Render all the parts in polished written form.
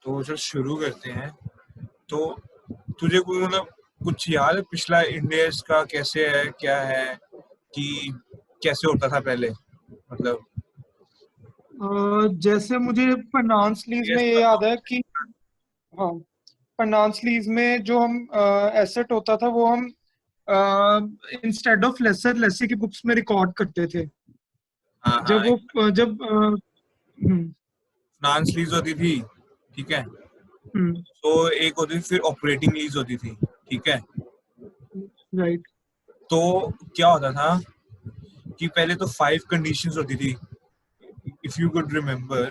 तो जब शुरू करते हैं तो तुझे कोई मतलब कुछ याद है पिछला इंडेक्स का कैसे है, क्या है, कि कैसे होता था पहले? मतलब जैसे मुझे फाइनेंस लीज में इंडेक्स ये का याद है कि हाँ, फाइनेंस लीज में जो हम एसेट होता था वो हम इंस्टेड ऑफ लेसर लेसी की बुक्स में रिकॉर्ड करते थे। हाँ हाँ, जब वो जब फाइनेंस लीज होती थी, ठीक है। तो एक होती थी, फिर ऑपरेटिंग लीज होती थी, ठीक है। राइट। तो क्या होता था कि पहले तो 5 कंडीशंस होती थी, इफ यू कुड रिमेम्बर,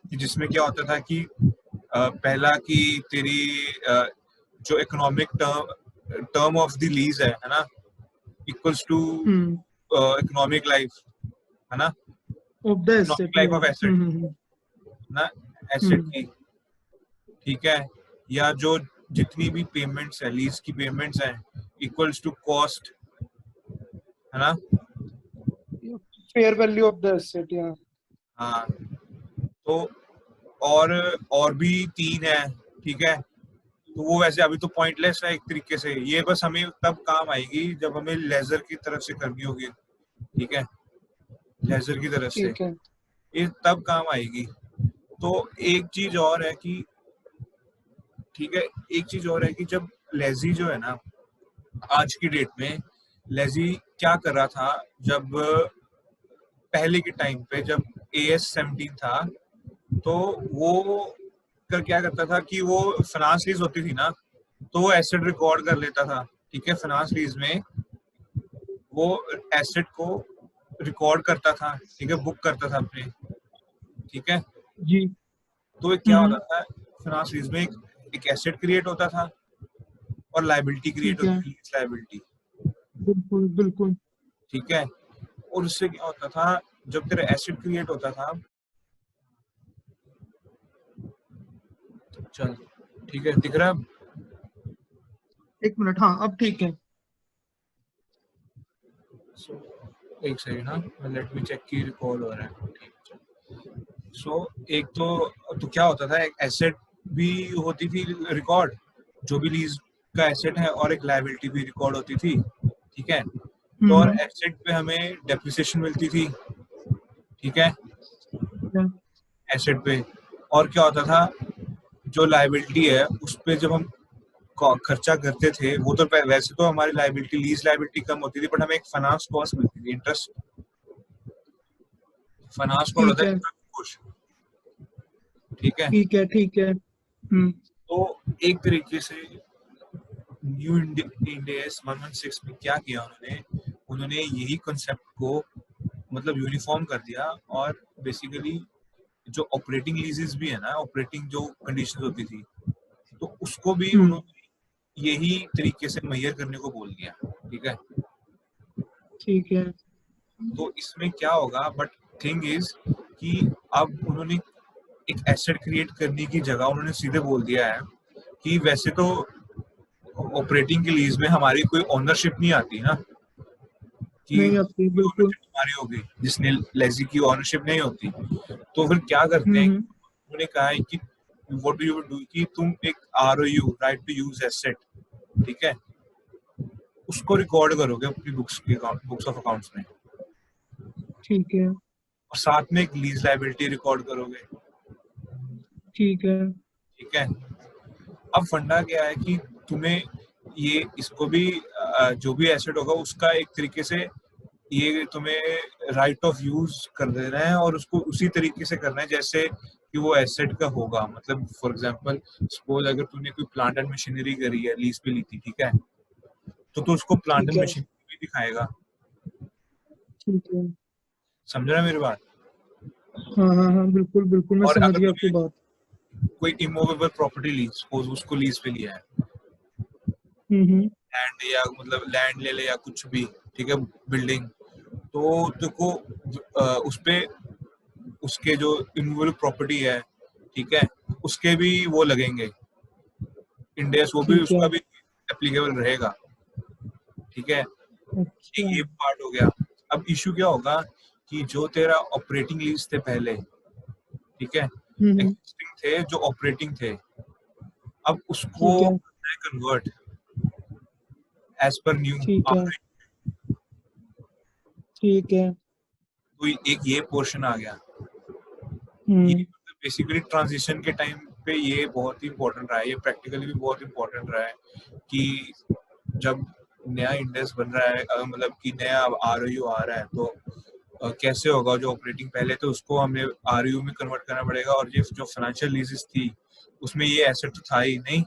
कि जिसमें क्या होता था कि पहला कि तेरी जो economic term of the lease है ना, इक्वल्स टू इकोनॉमिक लाइफ, है ना, of the economic asset, life of asset right. ना, एसेट की, ठीक है। या जो जितनी भी पेमेंट्स है, लीज की पेमेंट्स हैं, इक्वल्स टू कॉस्ट, है ना। Fair value of the asset, या हाँ, तो और भी 3 है, ठीक है। तो वो वैसे अभी तो पॉइंटलेस है एक तरीके से, ये बस हमें तब काम आएगी जब हमें लेजर की तरफ से करनी होगी, ठीक है, लेजर की तरफ से, ठीक है। ये तब काम आएगी। तो एक चीज और है कि, ठीक है, एक चीज और है कि जब लेजी जो है ना, आज की डेट में लेजी क्या कर रहा था, जब पहले के टाइम पे जब AS-17 था, तो वो क्या करता था कि वो फाइनेंस लीज होती थी ना, तो वो एसेट रिकॉर्ड कर लेता था, ठीक है। फाइनेंस लीज में वो एसेट को रिकॉर्ड करता था, ठीक है, बुक करता था अपने, ठीक है। जी। तो क्या होता था, फाइनेंस लीज में एक एसेट क्रिएट होता था और लायबिलिटी क्रिएट ठीक होती है। थी, लीज लायबिलिटी, बिल्कुल बिल्कुल। ठीक है। और उससे क्या होता था, जब तेरा एसेट क्रिएट होता था, चल ठीक है, दिख रहा है? एक मिनट, हाँ अब ठीक है। एक सेकंड, हाँ, लेट मी चेक की रिकॉर्ड हो रहा है, ठीक है। सो एक तो क्या होता था, एक एसेट भी होती थी रिकॉर्ड, जो भी लीज का एसेट है, और एक लायबिलिटी भी रिकॉर्ड होती थी, ठीक है। तो और एसेट पे हमें डेप्रिसिएशन मिलती थी, ठीक है, एसेट पे। और क्या होता था, जो लायबिलिटी है उस पे जब हम खर्चा करते थे, वो तो वैसे तो हमारी लायबिलिटी, लीज लायबिलिटी कम होती थी, बट हमें एक फाइनेंस कॉस्ट मिलती थी, इंटरेस्ट, फाइनेंस कॉस्ट ठीक होता है है। कुछ, ठीक है। ठीक है। ठीक है। तो एक तरीके से न्यू इंडियस 116 में क्या किया उन्होंने, उन्होंने यही कंसेप्ट को मतलब यूनिफॉर्म कर दिया, और बेसिकली जो ऑपरेटिंग लीजेस भी है ना, ऑपरेटिंग जो कंडीशंस होती थी, तो उसको भी उन्होंने यही तरीके से मेजर करने को बोल दिया, ठीक है। ठीक है। तो इसमें क्या होगा, बट थिंग इज कि अब उन्होंने एक एसेट क्रिएट करने की जगह उन्होंने सीधे बोल दिया है कि वैसे तो ऑपरेटिंग की लीज में हमारी कोई ओनरशिप नहीं आती ना, कि नहीं आती, बिल्कुल। ओनरशिप हमारी होगी, जिसने लेजी की ओनरशिप नहीं होती। तो फिर क्या करते हैं, उन्होंने कहा है कि व्हाट डू यू डू, कि तुम एक ROU, right to use asset, ठीक है, उसको रिकॉर्ड करोगे अपनी बुक्स ऑफ अकाउंट्स में, ठीक है। और साथ में एक लीज लायबिलिटी रिकॉर्ड करोगे, ठीक है। ठीक है। अब फंडा क्या है कि तुम्हें ये इसको भी जो भी एसेट होगा उसका एक तरीके से ये तुम्हें राइट ऑफ यूज कर देना है, और उसको उसी तरीके से करना है जैसे कि वो एसेट का होगा। मतलब फॉर एग्जांपल, सपोज अगर तूने कोई प्लांट एंड मशीनरी करी है, लीज पे ली थी, ठीक है, तो उसको प्लांट ठीक एंड है। मशीनरी भी दिखाएगा। ठीक है। समझ रहा है मेरी बात? हाँ हाँ हाँ, बिल्कुल बिल्कुल, मैं और समझ अगर गया आपकी तूने बात। कोई इमूवेबल प्रॉपर्टी लीज, सपोज उसको लीज पे लिया है, हम्म। लैंड, या मतलब लैंड ले ले या कुछ भी, ठीक है, बिल्डिंग, तो देखो उस पे उसके जो इमूवेबल प्रॉपर्टी है, ठीक है, उसके भी वो लगेंगे इंडेक्स, वो भी ठीक है। उसका भी एप्लीकेबल रहेगा, ठीक है। अच्छा। ये पार्ट हो गया। अब इशू क्या होगा कि जो तेरा ऑपरेटिंग लीज थे पहले, ठीक है, हम्म। एक्जिस्टिंग थे, जो ऑपरेटिंग थे, अब उसको ठीक है, कन्वर्ट एज पर न्यू ठीक है, ठीक है। तो एक ये पोर्शन आ गया। ये हम्म। बेसिकली ट्रांजिशन के टाइम पे ये बहुत ही इम्पोर्टेंट रहा है, ये प्रैक्टिकली भी बहुत इम्पोर्टेंट रहा है कि जब नया इंडेक्स बन रहा है, मतलब कि नया आरओयू आ रहा है, तो कैसे होगा। जो ऑपरेटिंग पहले तो उसको हमें आरओयू में कन्वर्ट करना पड़ेगा, और ये जो फाइनेंशियल लीजेस थी उसमें ये एसेट तो था ही नहीं।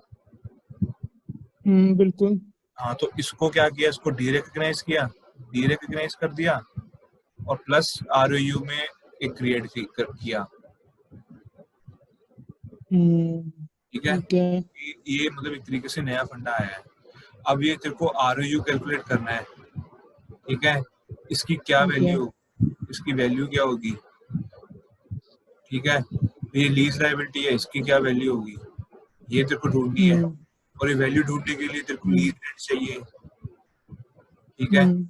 बिल्कुल। हाँ, तो इसको क्या किया, इसको डी रिकग्नाइज कर दिया, और प्लस आरओयू में एक क्रिएट किया। ठीक है, ठीक है। ये मतलब एक तरीके से नया फंडा आया है। अब ये तेरे को आरओयू कैलकुलेट करना है। ठीक है, इसकी क्या ठीक है। वैल्यू, इसकी वैल्यू क्या होगी। ठीक है, ये लीज लायबिलिटी है, इसकी क्या वैल्यू होगी, ये तेरे को ढूंढनी है। हम्म। और ये वैल्यू ढूंढने के लिए तेरे को लीज हम्म। रेट चाहिए। ठीक है, हम्म।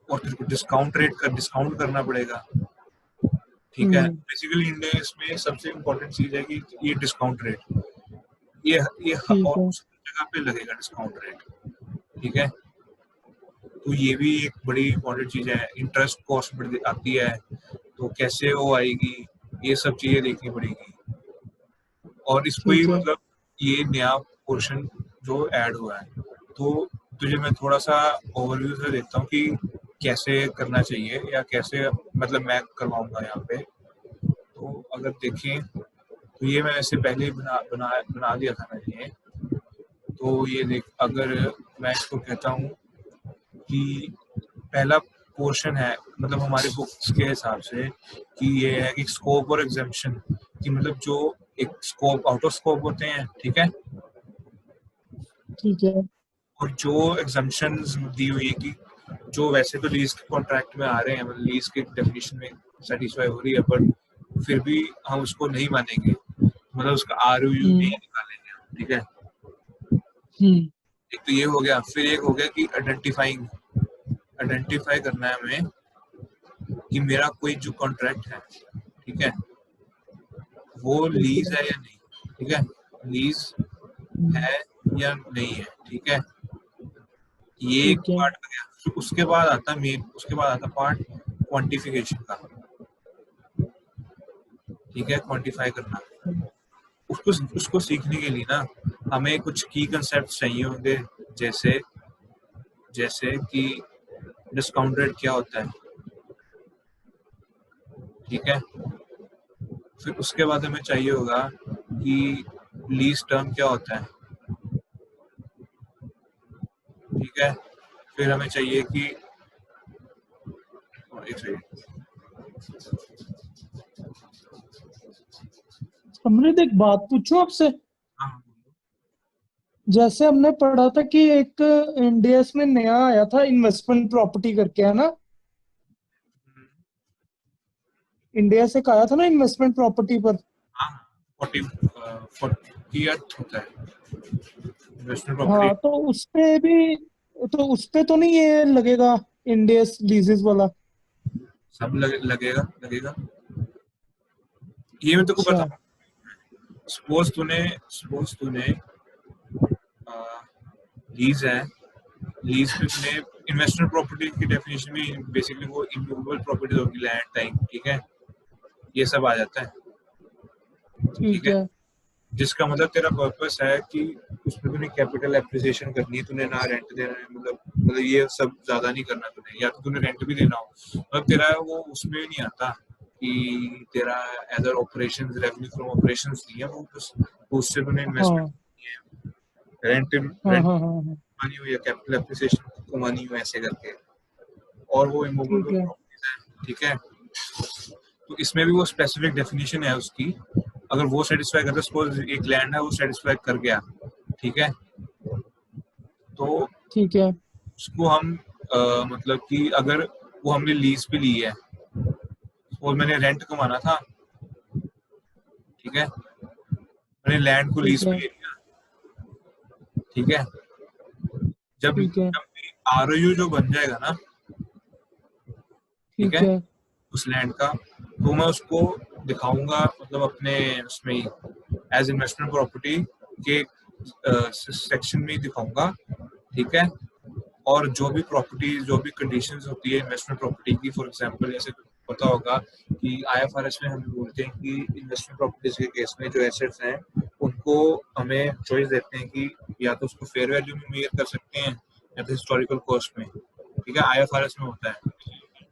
और तेरे को डिस्काउंट करना पड़ेगा। ठीक है, हम्म। बेसिकली इंडेक्स में सबसे इम्पोर्टेंट चीज है कि ये डिस्काउंट रेट, ये ठीक और है। उस जगह पे लगेगा डिस्काउंट रेट। ठीक है, तो ये भी एक बड़ी इम्पोर्टेंट चीज है। इंटरेस्ट कॉस्ट बढ़ आती है, तो कैसे वो आएगी, ये सब चीजें देखनी पड़ेगी। और इसको ही ठीक है। मतलब ये नया पोर्शन जो ऐड हुआ है, तो तुझे मैं थोड़ा सा ओवरव्यू से देता हूँ कि कैसे करना चाहिए, या कैसे मतलब मैं करवाऊंगा यहाँ पे। तो अगर देखें, तो ये मैंने इससे पहले ही बना दिया था मैंने ये। तो ये देख, अगर मैं इसको कहता हूँ कि पहला पोर्शन है, मतलब हमारे बुक्स के हिसाब से, कि ये है कि स्कोप और एग्जेम्पशन, कि मतलब जो एक स्कोप आउट ऑफ स्कोप होते हैं। ठीक है, ठीक है। और जो एग्जेम्पशंस दी हुई है कि जो वैसे तो लीज के कॉन्ट्रैक्ट में आ रहे हैं, मतलब लीज के डेफिनेशन में सेटिस्फाई हो रही है, पर फिर भी हम उसको नहीं मानेंगे, मतलब उसका आरओयू नहीं हम्म। निकालेंगे। ठीक है, हम्म। एक तो ये हो गया। फिर एक हो गया कि आइडेंटिफाई करना है हमें कि मेरा कोई जो कॉन्ट्रैक्ट है, ठीक है, वो ठीक लीज है। है या नहीं। ठीक है, लीज हम्म। है या नहीं है। ठीक है, ये एक ठीक है। पार्ट आ गया। फिर उसके बाद आता पार्ट क्वांटिफिकेशन का। ठीक है, क्वांटिफाई करना। उसको उसको सीखने के लिए ना हमें कुछ की कंसेप्ट चाहिए होंगे, जैसे जैसे कि डिस्काउंट रेट क्या होता है। ठीक है, फिर उसके बाद हमें चाहिए होगा कि लीज टर्म क्या होता है। ठीक है, फिर हमें चाहिए कि एक सेकंड। समृद्ध, एक बात पूछूं आपसे। हाँ, जैसे हमने पढ़ा था कि एक इंडियस में नया आया था इन्वेस्टमेंट प्रॉपर्टी करके, है ना? इंडिया से आया था ना इन्वेस्टमेंट प्रॉपर्टी पर। हाँ, 40th होता है इन्वेस्टमेंट प्रॉपर्टी। हाँ, तो उस पे भी, तो उस पे तो नहीं ये लगेगा इंडियस लीजेस वाला? सब लगेगा लगेगा। ये मैं तेको अच्छा। बताऊँ। सपोज तूने लीज है, लीज पे तूने इन्वेस्टमेंट प्रॉपर्टी की डेफिनेशन में बेसिकली वो इमूवेबल प्रॉपर्टी होगी, लैंड, टाइम। ठीक है, ये सब आ जाता है। ठीक ठीक है, है। जिसका मतलब तेरा पर्पस है कि उसमें तूने कैपिटल एप्रिसिएशन करनी है, तूने ना रेंट देना है, मतलब ये सब ज्यादा नहीं करना तूने, या तो तूने रेंट भी देना हो, मतलब तेरा वो उसमें नहीं आता कि तेरा either operation revenue from operation नहीं है वो, बस उससे तूने इन्वेस्टमेंट हाँ, रेंट हाँ, रेंट हाँ, हाँ, हाँ। कमानी हो या कैपिटल एप्रिसिएशन कमानी हो, ऐसे करके। और वो ठीक इमूवेबल है। प्रॉपर्टीज है। ठीक है, तो इसमें भी वो स्पेसिफिक डेफिनेशन है उसकी। अगर वो सेटिस्फाई करता है, सपोज एक लैंड है वो सेटिस्फाई कर गया, ठीक है, तो ठीक है। उसको हम मतलब कि अगर वो हमने लीज पे ली है और मैंने रेंट कमाना था, ठीक है, मैंने लैंड को ठीक लीज पे है। ले लिया। ठीक है, जब ठीक है। जब आरओयू जो बन जाएगा ना, ठीक ठीक है, है। उस लैंड का, तो मैं उसको दिखाऊंगा मतलब अपने उसमें एज इन्वेस्टमेंट प्रॉपर्टी के सेक्शन में ही दिखाऊंगा, ठीक है। और जो भी प्रॉपर्टीज, जो भी कंडीशंस होती है इन्वेस्टमेंट प्रॉपर्टी की, फॉर एग्जांपल जैसे पता होगा कि आईएफआरएस में हम बोलते हैं कि इन्वेस्टमेंट प्रॉपर्टीज के केस में जो एसेट्स हैं उनको हमें चॉइस देते हैं कि या तो उसको फेयर वैल्यू में मेजर कर सकते हैं या तो हिस्टोरिकल कॉस्ट में, ठीक है, आईएफआरएस में होता है।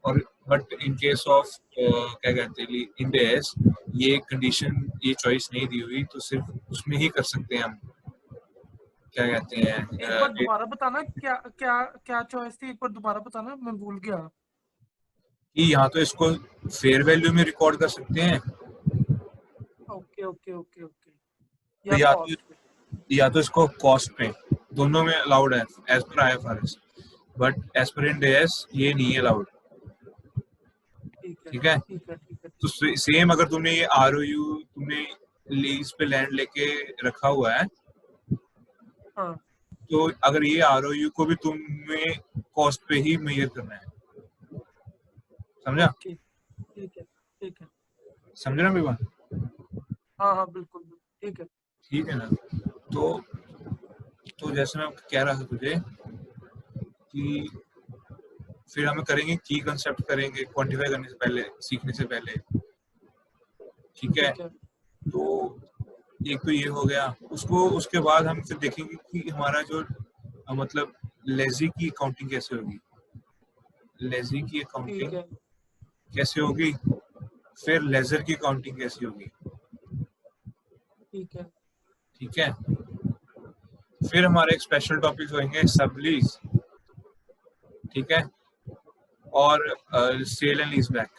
और बट इन केस ऑफ क्या कहते हैं इंड एस, ये कंडीशन, ये चॉइस नहीं दी हुई, तो सिर्फ उसमें ही कर सकते हैं हम, क्या कहते हैं एक बार दोबारा बताना, क्या क्या क्या चॉइस थी, एक बार दोबारा बताना, मैं भूल गया। कि यहाँ तो इसको फेयर वैल्यू में रिकॉर्ड कर सकते हैं, ओके ओके ओके ओके, तो या तो इसको कॉस्ट पे, दोनों में अलाउड है as per IFRS, but as per Ind AS ये नहीं है अलाउड, ठीक है। तो सेम अगर तुमने ये आरओयू, तुमने लीज पे लैंड लेके रखा हुआ है, हाँ, तो अगर ये आरओयू को भी तुम्हें कॉस्ट पे ही मेजर करना है, समझा? ठीक है, समझ रहा मेरी बात? हाँ हाँ बिल्कुल, ठीक है ना। तो जैसे मैं कह रहा था तुझे कि फिर हमें करेंगे की कंसेप्ट करेंगे क्वांटिफाई करने से पहले, सीखने से पहले, ठीक है। तो एक तो ये हो गया, उसके बाद हम फिर देखेंगे कि हमारा जो मतलब लेजी की अकाउंटिंग कैसे होगी, लेजी की अकाउंटिंग कैसे होगी, फिर लेजर की अकाउंटिंग कैसी होगी, ठीक है। फिर हमारे एक स्पेशल टॉपिक होंगे सबलीज, ठीक है, और सेल एंड लीज बैक,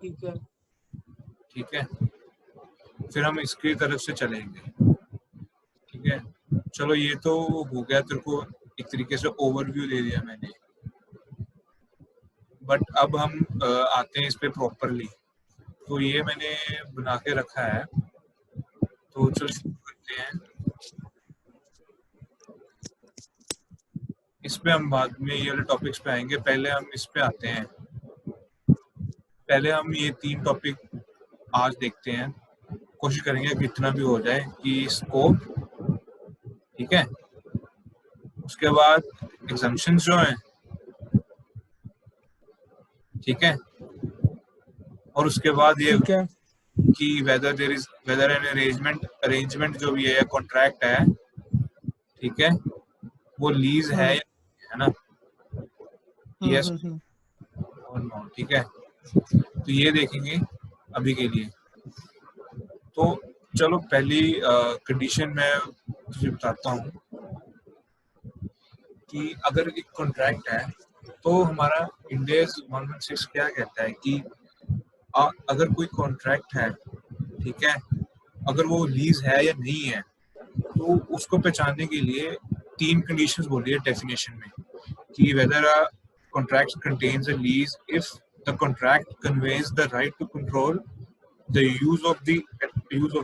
ठीक है। फिर हम इसकी तरफ से चलेंगे, ठीक है। चलो ये तो हो गया, तेरे को एक तरीके से ओवरव्यू दे दिया मैंने, बट अब हम आते हैं इस पे प्रॉपरली। तो ये मैंने बना के रखा है, तो चलो शुरू करते हैं। इस पे हम बाद में ये वाले टॉपिक्स पे आएंगे, पहले हम इस पे आते हैं। पहले हम ये 3 टॉपिक आज देखते हैं, कोशिश करेंगे कि इतना भी हो जाए कि स्कोप, ठीक है। उसके बाद एग्जम्पशंस जो हैं, ठीक है, और उसके बाद ये कि वेदर एन अरेंजमेंट जो भी है, कॉन्ट्रैक्ट है, ठीक है, वो लीज है ना, यस और नो, ठीक है। तो ये देखेंगे अभी के लिए। तो चलो पहली कंडीशन मैं तुझे बताता हूँ कि अगर एक कॉन्ट्रैक्ट है, तो हमारा इंडेस 116 क्या कहता है कि अगर कोई कॉन्ट्रैक्ट है, ठीक है, अगर वो लीज है या नहीं है, तो उसको पहचानने के लिए 3 कंडीशंस बोली है डेफिनेशन में कि whether a contract contains a lease if the contract conveys the right to control the use of the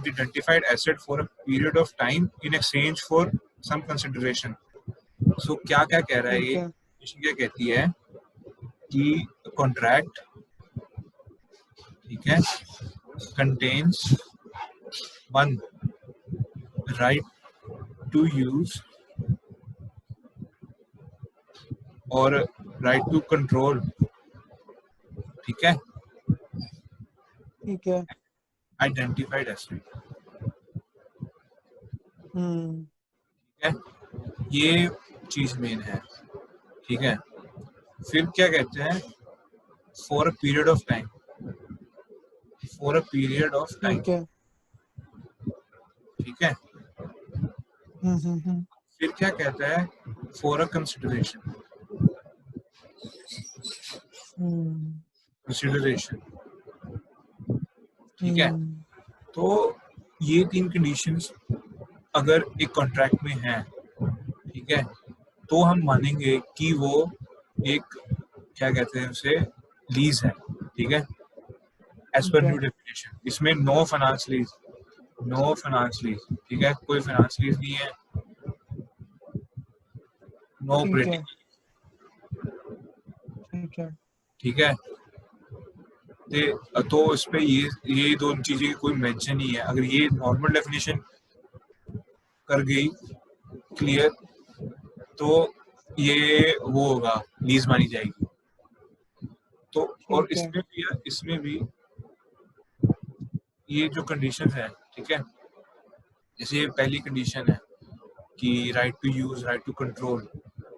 identified asset for a period of time in exchange for some consideration. So क्या कह रहा है ये, क्या कहती है कि contract, ठीक है, contains 1 right to use और right to control, ठीक है, identified asset, ठीक है, ये चीज मेन है, ठीक है। फिर क्या कहते हैं, for a period of time, ठीक है। फिर क्या कहता है, for a consideration, ठीक है। तो ये 3 कंडीशंस अगर एक कॉन्ट्रैक्ट में है, ठीक है, तो हम मानेंगे कि वो एक, क्या कहते हैं उसे, लीज है, ठीक है, एज पर न्यू डेफिनेशन। इसमें नो फाइनेंस लीज, ठीक है, कोई फाइनेंस लीज नहीं है, नो ऑपरेटिंग, ठीक है। तो इस पे ये 2 चीजें की कोई मेंशन नहीं है। अगर ये नॉर्मल डेफिनेशन कर गई क्लियर, तो ये वो होगा, लीज मानी जाएगी। तो और ठीक है। इसमें भी ये जो कंडीशन है, ठीक है, जैसे ये पहली कंडीशन है कि right to use, right to control,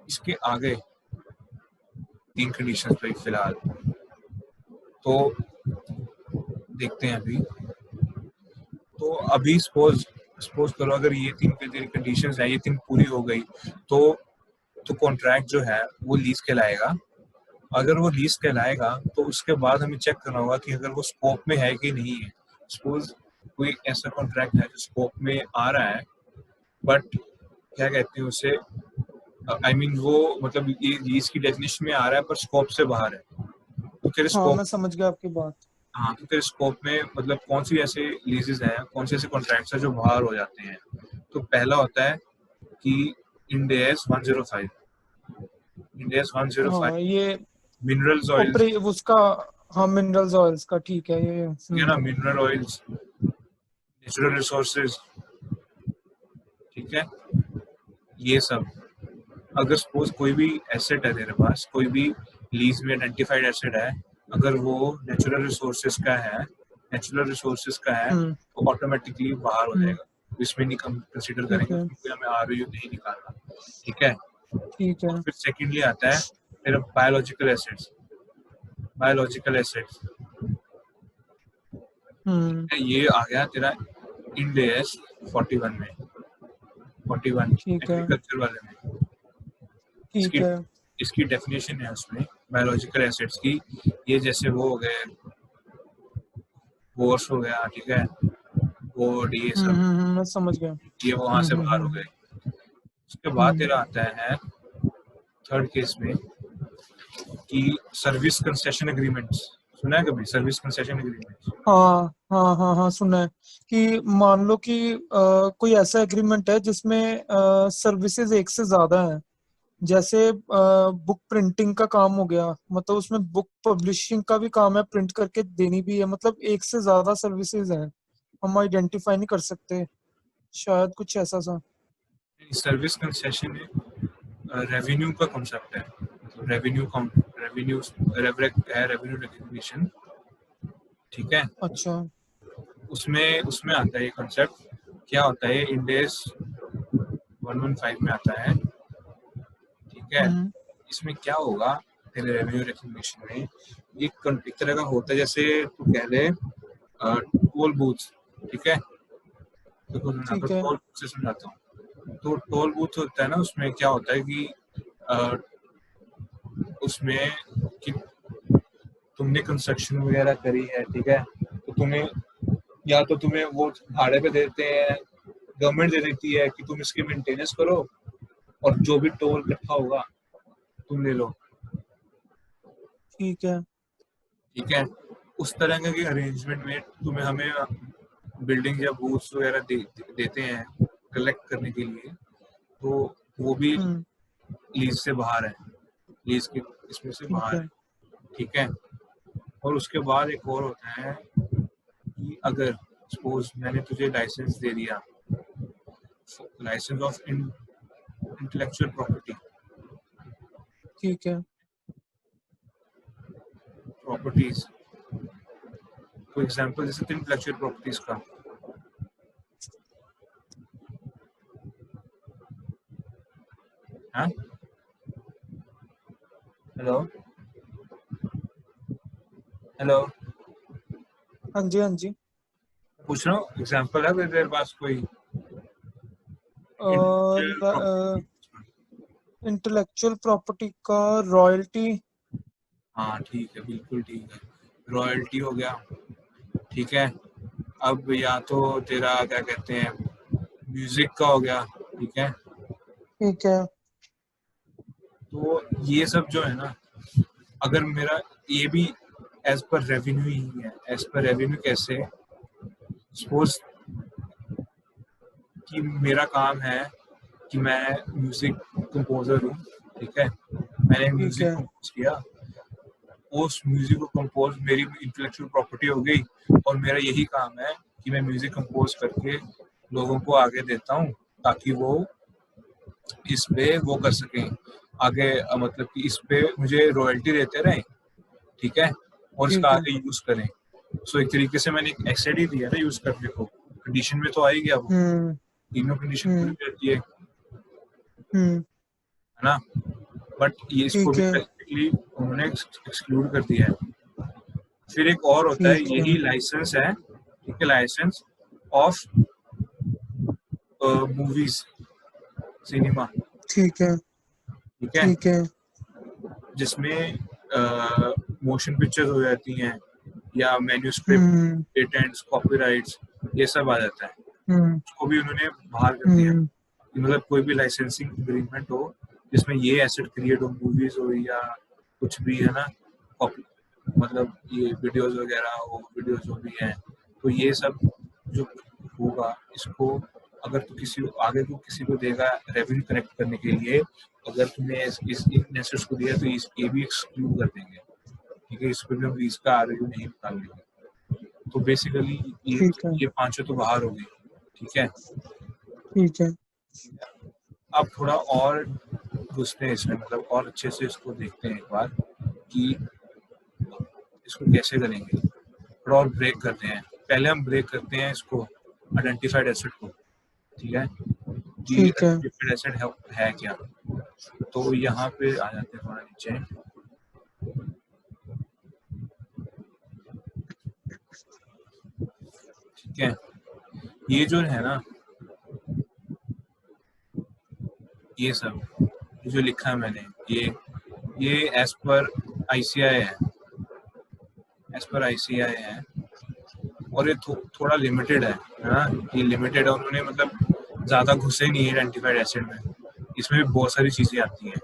इसके आगे 3 कंडीशन पे फिलहाल तो देखते हैं अभी। तो अभी सपोज करो अगर ये 3 कंडीशंस है, ये 3 पूरी हो गई तो कॉन्ट्रैक्ट जो है वो लीज कहलाएगा। अगर वो लीज कहलाएगा तो उसके बाद हमें चेक करना होगा कि अगर वो स्कोप में है कि नहीं है। सपोज कोई ऐसा कॉन्ट्रैक्ट है जो स्कोप में आ रहा है बट क्या कहते हैं उसे, आई मीन वो मतलब ये लीज की डेफिनेशन में आ रहा है पर स्कोप से बाहर है, तो तेरे हाँ स्कोप, मैं समझ गया आपकी बात। हाँ तो तेरे स्कोप में मतलब कौन सी ऐसे लीजेस हैं, कौन से ऐसे कॉन्ट्रैक्ट्स हैं जो बाहर हो जाते हैं। तो पहला होता है कि इंड AS 105, इंड AS 105 हाँ ये मिनरल्स ऑयल्स, उसका, हाँ मिनरल्स ऑयल्स का, ठीक है ये। ठीक है ना, मिनरल ऑयल्स, नेचुरल रिसोर्सेज, ठीक है, ये सब। अगर सपोज कोई भी एसेट है तेरे पास, कोई भी लीज में आइडेंटिफाइड एसेट है, अगर वो नेचुरल रिसोर्सेज का है तो ऑटोमेटिकली बाहर हो जाएगा, इसमें नहीं कंसीडर करेंगे है। क्योंकि हमें ROU नहीं निकालना, ठीक है। ठीक है। और फिर सेकेंडली आता है तेरा बायोलॉजिकल एसेट्स, ये आ गया तेरा इंड AS 41 में, 41 ठीक है। एग्रीकल्चर वाले में। ठीक है। इसकी डेफिनेशन है उसमें बायोलॉजिकल एसेट्स की, ये जैसे वो हो गए, वोर्स हो गया, ठीक है, बोर्ड, ये सब, मैं समझ गया। ये वहां से बाहर हो गए। उसके बाद तेरा आता है थर्ड केस में कि सर्विस कंसेशन एग्रीमेंट्स, सुना है कभी सर्विस कंसेशन एग्रीमेंट्स? हाँ हाँ हाँ हाँ सुना है कि मान लो कि कोई ऐसा एग्रीमेंट है जिसमें सर्विसेज एक से ज्यादा है, जैसे बुक प्रिंटिंग का काम हो गया, मतलब उसमें बुक पब्लिशिंग का भी काम है, प्रिंट करके देनी भी है, मतलब एक से ज्यादा सर्विसेज हैं, हम आइडेंटिफाई नहीं कर सकते, शायद कुछ ऐसा सा। सर्विस कंसेशन रेवेन्यू का कॉन्सेप्ट है, रेवेन्यू रिकग्निशन, ठीक है। अच्छा। उसमें आता है ये कॉन्सेप्ट, क्या होता है, इंड AS 115 में आता है, ठीक है। इसमें क्या होगा तेरे रेवेन्यू रिकग्निशन में, एक तरह का होता है, जैसे तू कह ले टोल बूथ, ठीक है, तो टोल से समझाता हूँ। तो टोल बूथ होता है ना, उसमें क्या होता है कि उसमें कि तुमने कंस्ट्रक्शन वगैरह करी है, ठीक है, तो तुम्हें वो भाड़े पे देते हैं, गवर्नमेंट दे देती है कि तुम इसकी मेंटेनेंस करो और जो भी टोल इकट्ठा होगा तुम ले लो, ठीक है। ठीक है। उस तरह के अरेंजमेंट में तुम्हें हमें बिल्डिंग या बूथ्स वगैरह देते हैं कलेक्ट करने के लिए, तो वो भी लीज से बाहर है, लीज के इसमें से बाहर है, ठीक है। और उसके बाद एक और होता है कि अगर सपोज मैंने तुझे लाइसेंस दे दिया, लाइसेंस ऑफ इंटेलेक्चुअल प्रॉपर्टी, ठीक है। प्रॉपर्टीज, फॉर एग्जांपल जैसे इंटेलेक्चुअल प्रॉपर्टीज का, हाँ, हेलो हाँ जी, हाँ जी। पूछ रहा हूँ एग्जांपल है तेरे पास कोई इंटेलेक्चुअल प्रॉपर्टी का रॉयल्टी? हाँ ठीक है, बिल्कुल ठीक है, रॉयल्टी हो गया, ठीक है। अब या तो तेरा क्या कहते हैं म्यूजिक का हो गया, ठीक है। ठीक है। तो ये सब जो है ना, अगर मेरा ये भी एज पर रेवेन्यू ही है, एज पर रेवेन्यू कैसे, सपोज कि मेरा काम है कि मैं म्यूजिक कंपोजर हूँ, ठीक है, मैंने म्यूजिक कंपोज किया, उस म्यूजिक को कंपोज मेरी इंटेलेक्चुअल प्रॉपर्टी हो गई और मेरा यही काम है कि मैं म्यूजिक कंपोज करके लोगों को आगे देता हूँ ताकि वो इस पे वो कर सकें आगे, मतलब कि इस पे मुझे रॉयल्टी देते रहें, ठीक है, और इसका ठीक है। आगे यूज करें। सो एक तरीके से मैंने एक एसेट ही दिया ना यूज करने को, कंडीशन में तो आ ही गया वो, हम्म तीनों कंडीशन पूरी हम्म रहती है हम्म ना। बट ये इसको ठीक भी है। स्पेसिफिकली उन्होंने एक्सक्लूड कर दिया है। फिर एक और होता है, ठीक है। यही लाइसेंस है, ठीक है, लाइसेंस ऑफ मूवीज, सिनेमा, ठीक है। ठीक है, ठीक है। जिसमें मोशन पिक्चर्स हो जाती हैं या मैन्यूस्क्रिप्ट, हम्म पेटेंट्स, कॉपीराइट्स, ये सब आ जाता है, हम्म उसको भी उन्होंने बाहर कर दिया हम्म कि मतलब कोई भी लाइसेंसिंग एग्रीमेंट हो जिसमें ये एसेट क्रिएट हो, मूवीज हो या कुछ भी है ना, कॉपी, मतलब ये वीडियोस वगैरह हो, वीडियोस जो भी हैं, तो ये सब जो होगा इसको अगर तू किसी आगे को किसी को देगा रेवेन्यू कनेक्ट करने के लिए, अगर तुमने इस इन एसेट्स को दिया तो ये भी एक्सक्लूड कर देंगे, ठीक है, इस पर भी हम इसका रेवेन्यू नहीं निकाल लेंगे। तो बेसिकली ये ठीक है। ये पांचों तो बाहर हो गई, ठीक है। ठीक है। अब थोड़ा और घुसते हैं इसमें, मतलब और अच्छे से इसको देखते हैं एक बार कि इसको कैसे करेंगे, थोड़ा और ब्रेक करते हैं। पहले हम ब्रेक करते हैं इसको आइडेंटिफाइड एसेट को, ठीक है, कि ठीक है। आइडेंटिफाइड एसेट है क्या। तो यहाँ पे आ जाते हैं थोड़ा नीचे, ठीक है। ये जो है ना, ये सब ये जो लिखा है मैंने, ये एज पर आईसीआई है, एज पर आईसीआई है, और ये थोड़ा लिमिटेड है ना, ये लिमिटेड है, उन्होंने मतलब ज्यादा घुसे नहीं है आइडेंटिफाइड एसेट में, इसमें भी बहुत सारी चीजें आती हैं।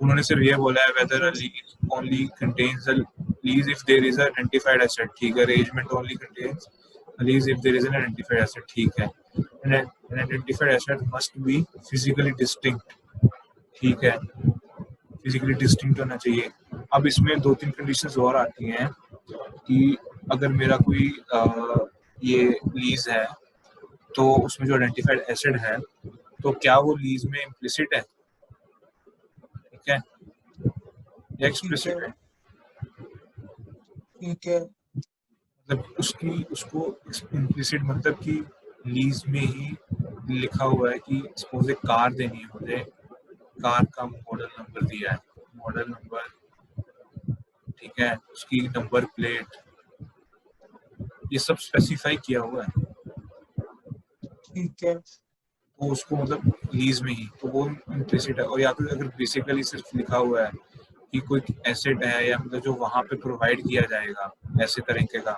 उन्होंने सिर्फ ये बोला है whether a lease only contains a lease if there is a identified asset, ठीक है, arrangement only contains a lease if there is an identified asset, ठीक है, an identified asset must be physically distinct, ठीक है, physically distinct होना चाहिए। अब इसमें दो तीन कंडीशंस और आती हैं कि अगर मेरा कोई ये लीज है तो उसमें जो आइडेंटिफाइड एसेट है तो क्या वो लीज में इम्प्लिसिट है, ठीक है, या ठीक है। एक्सप्लिसिट है, ठीक है। मतलब उसको इम्प्लिसिट मतलब कि लीज में ही लिखा हुआ है कि सपोज एक कार देनी है मुझे, कार का मॉडल नंबर दिया है, मॉडल नंबर, ठीक है, उसकी नंबर प्लेट, ये सब स्पेसिफाई किया हुआ है, ठीक है। तो उसको मतलब लीज में ही, तो वो इम्प्लिसिट है। और या फिर अगर बेसिकली सिर्फ लिखा हुआ है कि कोई एसेट है या मतलब जो वहां पे प्रोवाइड किया जाएगा ऐसे तरीके का,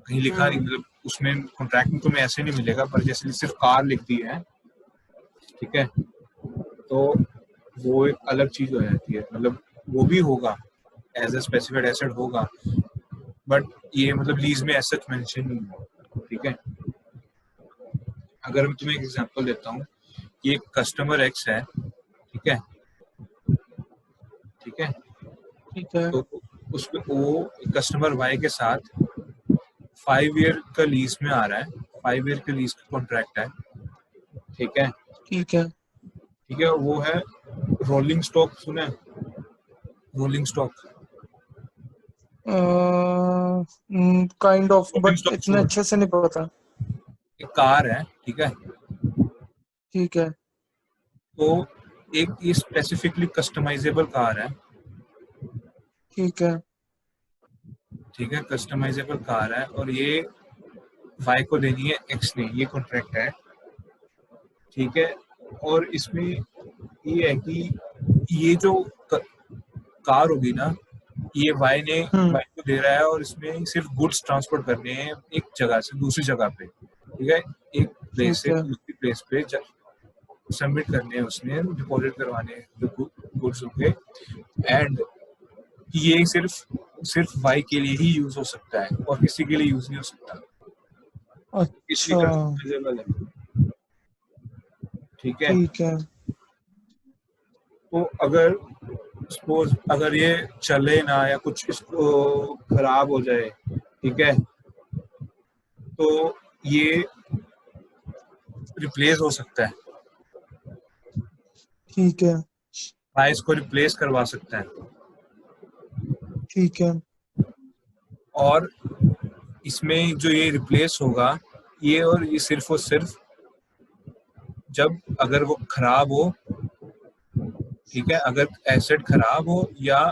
कहीं लिखा नहीं, मतलब उसमें कॉन्ट्रैक्ट में तुम्हें ऐसे नहीं मिलेगा, पर जैसे सिर्फ कार लिख दी है, ठीक है, तो वो एक अलग चीज हो जाती है, मतलब वो भी होगा, एज अ स्पेसिफाइड एसेट होगा, बट ये मतलब लीज में एसेट मेंशन नहीं होगा, ठीक है। अगर मैं तुम्हें एक एग्जांपल देता हूँ कि एक कस्टमर एक्स है, ठीक है, ठीक है, ठीक है। तो उसमें वो कस्टमर वाई के साथ 5 ईयर का लीज में आ रहा है, 5 ईयर का लीज का कॉन्ट्रैक्ट है, ठीक है, ठीक है। ठीक है, वो है रोलिंग स्टॉक, सुना है rolling stock, kind of, rolling but stock इतने अच्छे से नहीं पता। एक कार है, ठीक है, ठीक है। तो एक ये स्पेसिफिकली कस्टमाइजेबल कार है, ठीक है। ठीक है, कस्टमाइजेबल कार है, और ये वाई को देनी है एक्स ने, ये कॉन्ट्रैक्ट है, ठीक है, और इसमें ये है कि ये जो कार होगी ना, ये वाई ने वाई को दे रहा है, और इसमें सिर्फ गुड्स ट्रांसपोर्ट करने हैं एक जगह से दूसरी जगह पे, ठीक है, एक प्लेस ठीक से है। दूसरी प्लेस पे सबमिट करने हैं, उसने डिपॉजिट करवाने हैं जो गुड्स होंगे, एंड ये सिर्फ सिर्फ वाई के लिए ही यूज हो सकता है और किसी के लिए यूज नहीं हो सकता, इसलिए अच्छा। कस्टमाइजेबल है, ठीक है। ठीक है। तो अगर सपोज अगर ये चले ना या कुछ इसको खराब हो जाए, ठीक है, तो ये रिप्लेस हो सकता है, ठीक है प्राइस को रिप्लेस करवा सकता है। ठीक है और इसमें जो ये रिप्लेस होगा, ये और ये सिर्फ और सिर्फ जब अगर वो खराब हो, ठीक है, अगर एसेट खराब हो या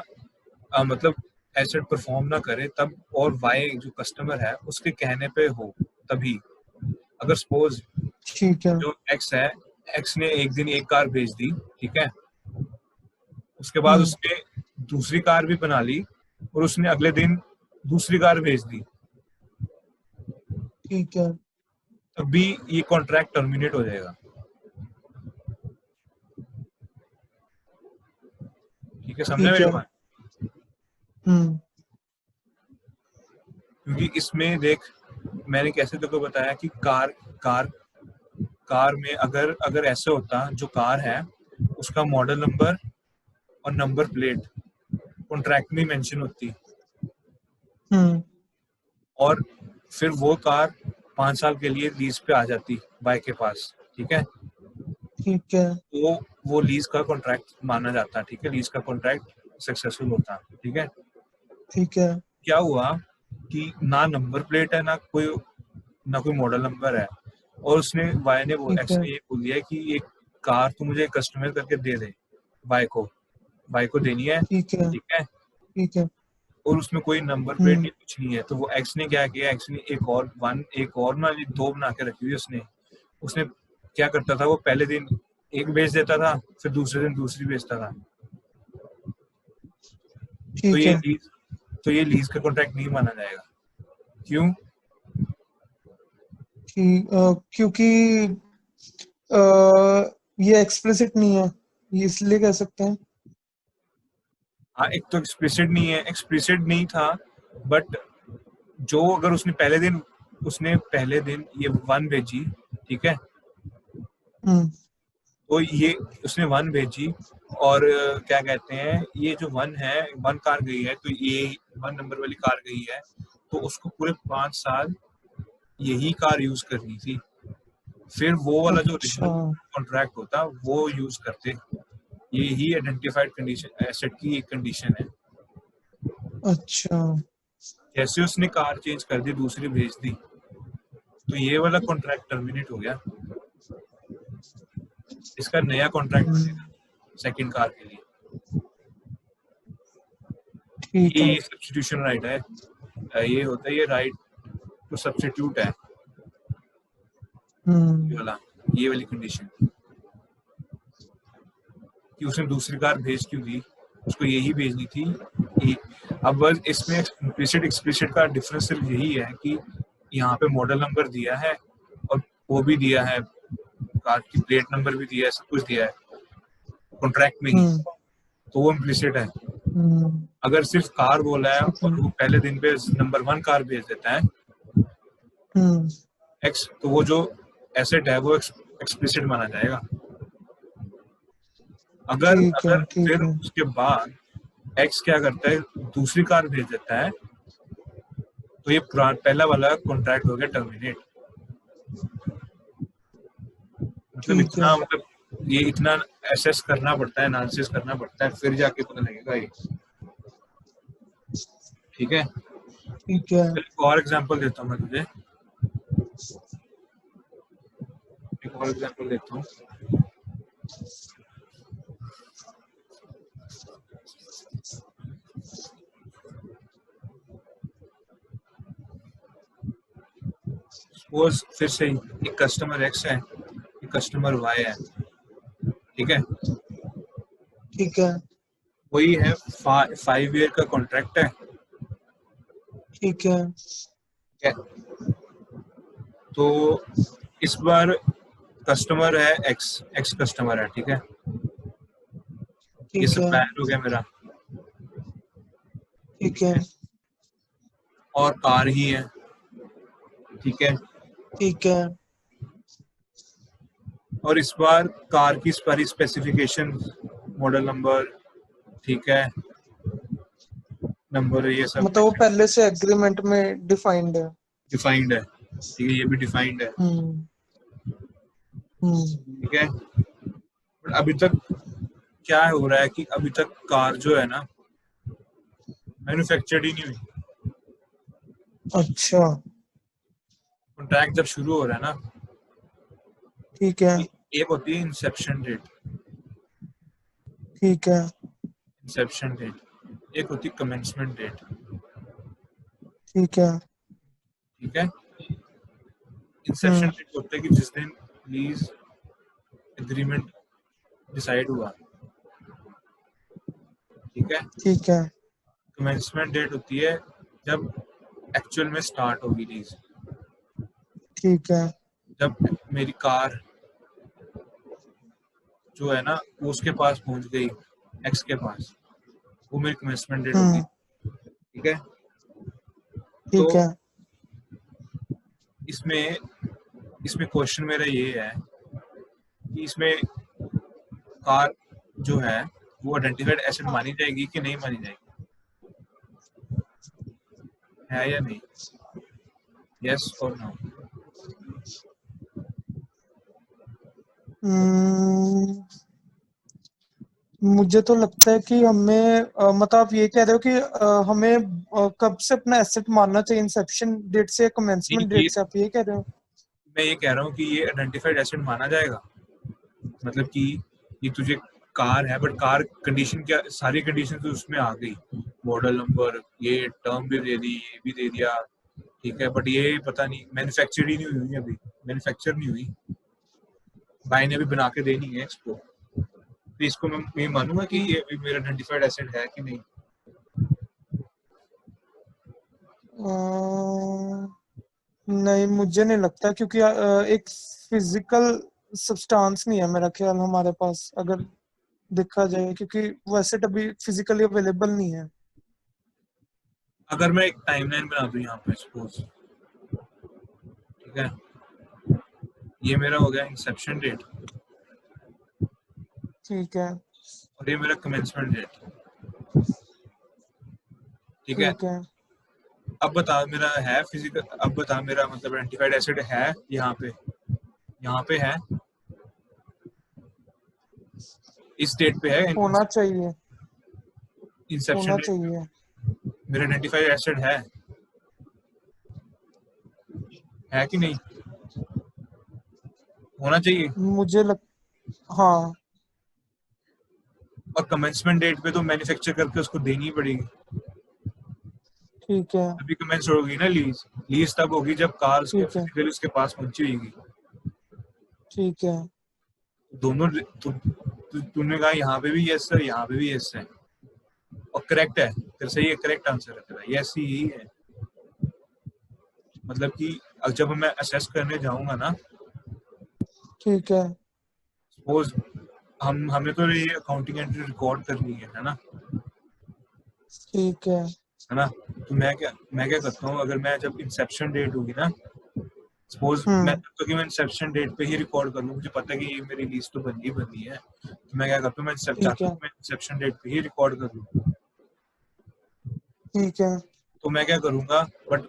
मतलब एसेट परफॉर्म ना करे तब, और वाई जो कस्टमर है उसके कहने पे हो तभी। अगर सपोज ठीक है जो एक्स है, एक्स ने एक दिन एक कार भेज दी, ठीक है, उसके बाद उसने दूसरी कार भी बना ली और उसने अगले दिन दूसरी कार भेज दी, ठीक है तब भी ये कॉन्ट्रैक्ट टर्मिनेट हो जाएगा। ठीक है, समझा ठीक मेरी है बात? हम्म क्योंकि इसमें देख, मैंने कैसे तेको बताया कि कार कार कार में अगर अगर ऐसे होता, जो कार है उसका मॉडल नंबर और नंबर प्लेट कॉन्ट्रैक्ट में मेंशन होती, और फिर वो कार 5 साल के लिए लीज पे आ जाती बाय के पास, ठीक है, ठीक है तो वो लीज का कॉन्ट्रैक्ट माना जाता, ठीक है, लीज का कॉन्ट्रैक्ट सक्सेसफुल होता, ठीक है। ठीक है क्या हुआ कि ना नंबर प्लेट है, ना कोई मॉडल नंबर है, और उसने वाई ने वो ठीक एक्स है ने ये बोल दिया कि ये कार तू मुझे कस्टमर करके दे दे, बाय को देनी है, ठीक है ठीक है, ठीक है और उसमें कोई नंबर प्लेट नहीं, कुछ नहीं है। तो वो एक्स ने क्या किया, एक्स ने एक और ना, ये दो बना के रखी हुई उसने उसने क्या करता था, वो पहले दिन एक बेच देता था, फिर दूसरे दिन दूसरी बेचता था। तो ठीक ये है लीज तो ये लीज का कॉन्ट्रैक्ट नहीं माना जाएगा। क्यों? क्योंकि ये एक्सप्लिसिट नहीं है, ये इसलिए कह सकते हैं। हाँ, एक तो एक्सप्लिसिट नहीं था, बट जो अगर उसने पहले दिन ये वन भेजी, ठीक है, हम्म तो ये उसने वन भेजी, और क्या कहते हैं, ये जो वन है, वन कार गई है, तो ये वन नंबर वाली कार गई है, तो उसको पूरे 5 साल यही कार यूज करनी थी। फिर वो वाला जो अच्छा ओरिजिनल कॉन्ट्रैक्ट होता वो यूज करते। ये ही आइडेंटिफाइड कंडीशन एसेट की एक कंडीशन है। अच्छा जैसे उसने कार चेंज कर दी, दूसरी भेज दी, तो ये वाला कॉन्ट्रैक्ट टर्मिनेट हो गया, इसका नया कॉन्ट्रैक्ट हम्म, बनेगा सेकंड कार के लिए। ठीक है ये सब्स्टिट्यूशन राइट है, ये होता है, ये राइट टू सब्स्टिट्यूट है, हम्म ये वाली कंडीशन कि उसने दूसरी कार भेज क्यों दी, उसको यही भेजनी थी। अब बस इसमें एक्सप्लिसिट का डिफरेंस सिर्फ यही है कि यहाँ पे मॉडल नंबर दिया है, और वो भी दिया है, कार की प्लेट नंबर भी दिया है, सब कुछ दिया है कॉन्ट्रैक्ट में ही, हम्म तो वो इम्प्लिसिट है। हम्म अगर सिर्फ कार बोला है ठीक है और वो पहले दिन पे नंबर 1 कार भेज देता है हम्म एक्स, तो वो जो एसेट है वो एक्सप्लिसिट माना जाएगा। अगर ठीक है अगर ठीक फिर है उसके बाद एक्स क्या करता है, दूसरी कार भेज देता है, तो ये पहला वाला कॉन्ट्रैक्ट हो गया टर्मिनेट। ठीक है ये इतना एसेस करना पड़ता है, एनालिसिस करना पड़ता है, फिर जाके पता लगेगा ये। ठीक है, ठीक है एक और एग्जांपल देता हूँ मैं तुझे, एक और एग्जांपल देता हूँ। सपोज फिर से एक कस्टमर एक्स है, एक कस्टमर वाई है, ठीक है, ठीक है वही है, 5 ईयर का कॉन्ट्रैक्ट है, ठीक है ठीक है। तो इस बार कस्टमर है एक्स, एक्स कस्टमर है, ठीक है, ये ठीक है सप्लायर हो गया मेरा, ठीक है और कार ही है, ठीक है, ठीक है और इस बार कार की सारी स्पेसिफिकेशन, मॉडल नंबर, ठीक है, नंबर, ये सब मतलब वो पहले से एग्रीमेंट में डिफाइंड है। डिफाइंड है, ठीक है, ये भी डिफाइंड है। हम्म ठीक है, बट अभी तक क्या हो रहा है कि अभी तक कार जो है ना मैन्युफैक्चर्ड ही नहीं हुई। अच्छा, कॉन्ट्रैक्ट जब शुरू हो रहा है ना, ठीक है, एक होती है इंसेप्शन डेट, ठीक है, इंसेप्शन डेट, एक होती है कमेंसमेंट डेट। ठीक है। ठीक है, इंसेप्शन हम्म, डेट होता है कि जिस दिन लीज एग्रीमेंट डिसाइड हुआ। ठीक है, ठीक है, कमेंसमेंट डेट होती है जब एक्चुअल में स्टार्ट होगी लीज, ठीक है। जब मेरी कार जो है ना वो उसके पास पहुंच गई, एक्स के पास, वो मेरी कमेंसमेंट डेट होगी। हम्म, ठीक है, तो ठीक है। इसमें इसमें क्वेश्चन मेरा ये है कि इसमें कार जो है वो आइडेंटिफाइड एसेट हाँ मानी जाएगी कि नहीं मानी जाएगी, है या नहीं, यस और नो। हम्म, मुझे तो लगता है कि हमें मतलब आप ये कह रहे हो कि हमें कब से अपना एसेट मानना चाहिए, इंसेप्शन डेट से या नहीं, कमेंसमेंट ये डेट से, आप ये कह रहे हो? मैं ये कह रहा हूँ कि ये आइडेंटिफाइड एसेट माना जाएगा, मतलब कि ये तुझे कार है बट कार कंडीशन क्या, सारी कंडीशन तो उसमें आ गई, मॉडल नंबर, ये टर्म भी दे दी, ये भी दे दिया। ठीक है, बट ये पता नहीं मैन्युफैक्चर ही नहीं हुई, अभी मैन्युफैक्चर नहीं हुई, भाई ने अभी बना के देनी है इसको, तो इसको मैं ये मानूंगा कि ये अभी मेरा आइडेंटिफाइड एसेट है कि नहीं। नहीं, मुझे नहीं लगता, क्योंकि एक फिजिकल सब्सटेंस नहीं है मेरा ख्याल हमारे पास, अगर देखा जाए, क्योंकि वो एसेट अभी फिजिकली अवेलेबल नहीं है। अगर मैं एक टाइमलाइन बना दूं यहाँ पे सपोज, ठीक है, ये मेरा हो गया इंसेप्शन डेट ठीक है, और ये मेरा कमेंसमेंट डेट। ठीक है, ठीक है। अब बता मेरा है फिजिकल, अब बता मेरा मतलब आइडेंटिफाइड एसेट है यहाँ पे है, इस डेट पे है होना चाहिए, इंसेप्शन होना डेट पे चाहिए। मेरा आइडेंटिफाइड एसेट है कि नहीं, होना चाहिए। मुझे लग हाँ, और कमेंसमेंट डेट पे तो मैन्युफैक्चर करके उसको देनी ही पड़ेगी, ठीक है, अभी कमेंस होगी ना लीज, लीज तब होगी जब कार उसके ठीक है, फिजिकली उसके पास पहुंची होगी। ठीक है, दोनों तूने कहा यहाँ पे भी यस है, यहाँ पे भी यस है, और करेक्ट है, तेरे सही है, करेक्ट आंसर है तेरा, यस ही है। मतलब कि अब जब मैं असेस करने जाऊंगा ना, ठीक है, सपोज हमने तो ये अकाउंटिंग एंट्री रिकॉर्ड करनी है ना, ठीक है, है ना, तो मैं क्या करता हूँ, अगर मैं जब इंसेप्शन डेट होगी ना, सपोज मैं हम्म, तो कि मैं इंसेप्शन डेट पे ही रिकॉर्ड कर लूँ, मुझे पता है कि ये मेरी लीज तो बननी है, तो मैं क्या करता हूँ, मैं चाहता ठीक हूँ है, कि मैं इंसेप्शन डेट पे ही रिकॉर्ड कर लूँ। ठीक है, तो मैं क्या करूँगा, बट